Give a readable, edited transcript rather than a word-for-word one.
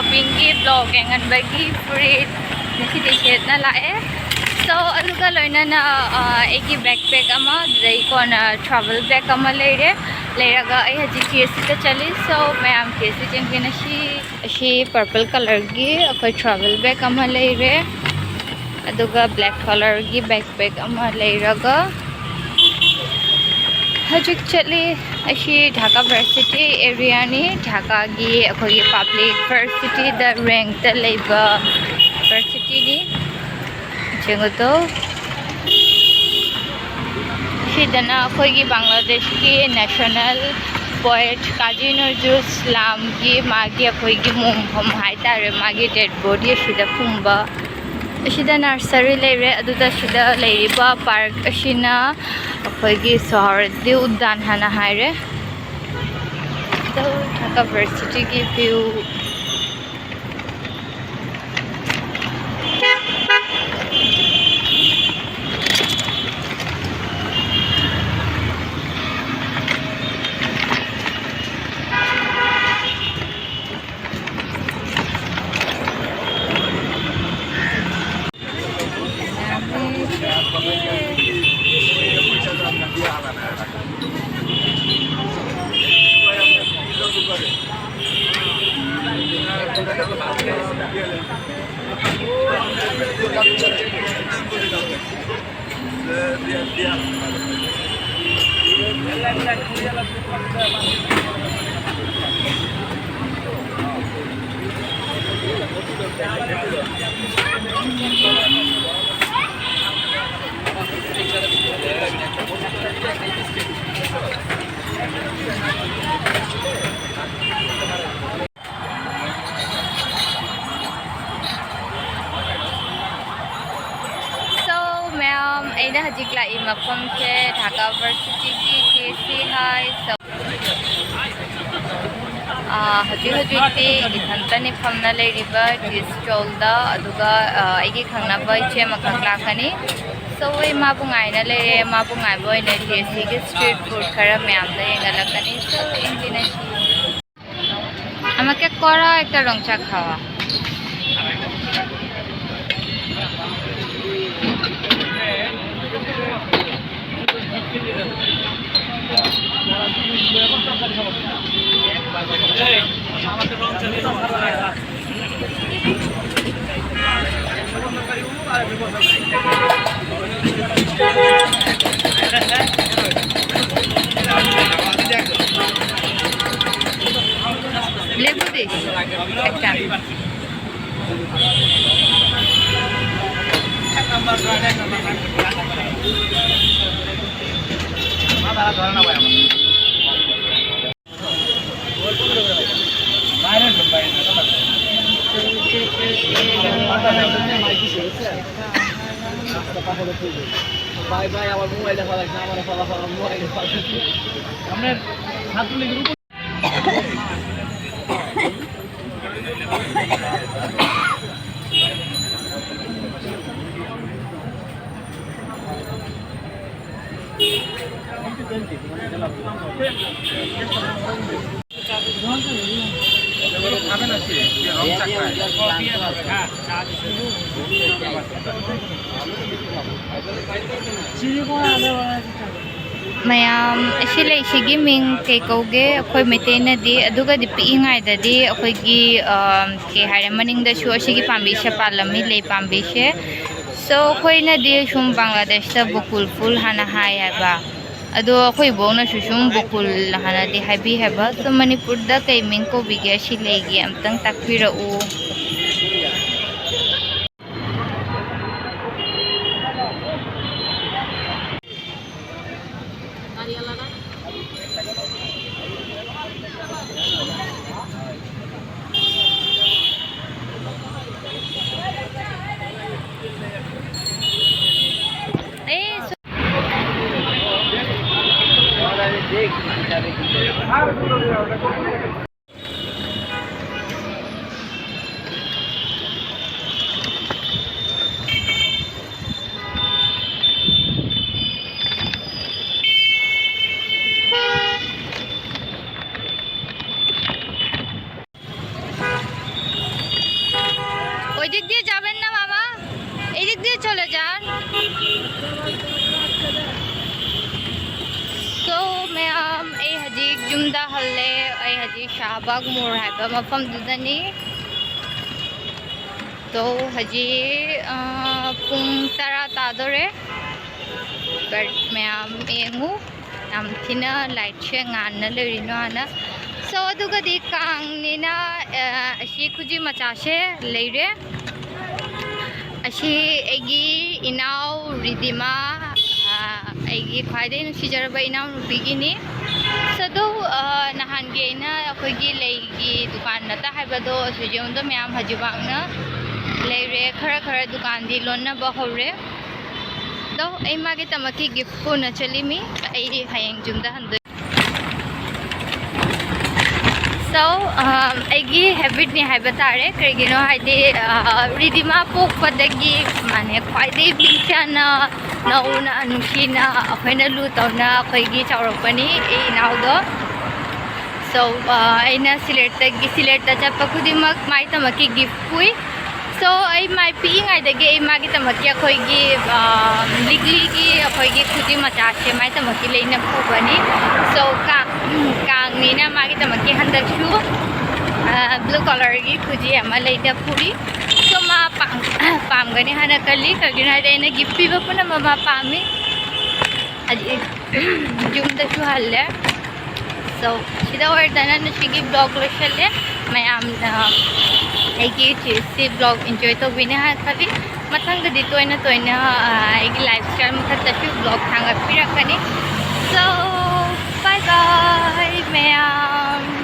shopping ki vlog engan bagi free nasi dishet na lae. So aluga loina na eki backpack ama dai kon travel bag ama leire leiraga ai haji TSC ta chali. So mayam TSC jengena shi purple color gi akoi travel bag ama leire aduga black color gi backpack ama leiraga hajik chali ashi Dhaka University area ni Dhaka gi akoi public university the rank the leba university ni jengoto shidana akoi gi Bangladesh ki national poet Kazi Nazrul Islam gi magi akoi gi mum haitare magi dead body shida phumba ashida nursery leire aduda shida leiriba park ashina akoi gi sohar di uddan hana haire the Dhaka University gi view aida hajik lai mafam che Dhaka University ki TSC hai so hajik ti ithanta ni phamna le riba tis cholda aduga aigi khangna bai che makakla khani so ei ma bungai na le ma bungai boy ne TSC ki street food khara myam da engala kani so indina chi amake kora ekta rongcha khawa lebu deh ekta ভাই ভাই আমার মোবাইলে ফলাইছ না আমার ফলাফল মোবাইলে ফলাইছ আমরা ছাত্রলীগের উপর mayam ashile shigi ming ke koge akhoi metena di aduga di pingai da di akhoi gi ke hare maning da shu ashigi pambi sha palami le pambi she so akhoi na di shum Bangladesh ta bukul ful hana hai ba ado akhoi bona shu shum bukul hana di habi haba so Manipur da kai ming ko bige shile gi amtang takpira u jumda halle ai haji Shahbag Moor haiba mafam dudani to haji pung tara tadore but mayam engu nam thina light che ngan na lerino ana so aduga di kang ni na ashi khuji macha she leire ashi egi inau ridima egi khwaidai nu sijarba inau bigini sado nahan ge na akhoi leigi dukan na ta haibado sujum do mayam hajibang na leire khara dukan di lonna ba hore do ai magi tamaki gift ko na chalimi ai hayang jumda hande so aigi habit ni haiba tare krigino haidi ridima pok padagi mane khwaidai bichana nauna anushina akhena lu tawna akhoi chawrapani ei naudo so aina silerta chapa kudimak mai tamaki gift pui so ai mai pi ngai dage ai magi tamaki akhoi gi ligli gi akhoi gi khudi macha che mai tamaki leina pubani so kang ni na magi tamaki handak shu blue color gi khuji ama leida puri so ma pam gani hana kali kagina reina gift pi bapuna mama pami aji jumda shu halle so sida wardana na shigi blog lo shale mayam aigi chisi blog enjoy to bine ha kali mathang di toina aigi lifestyle muthatta shu blog thanga pirakani so bye bye mayam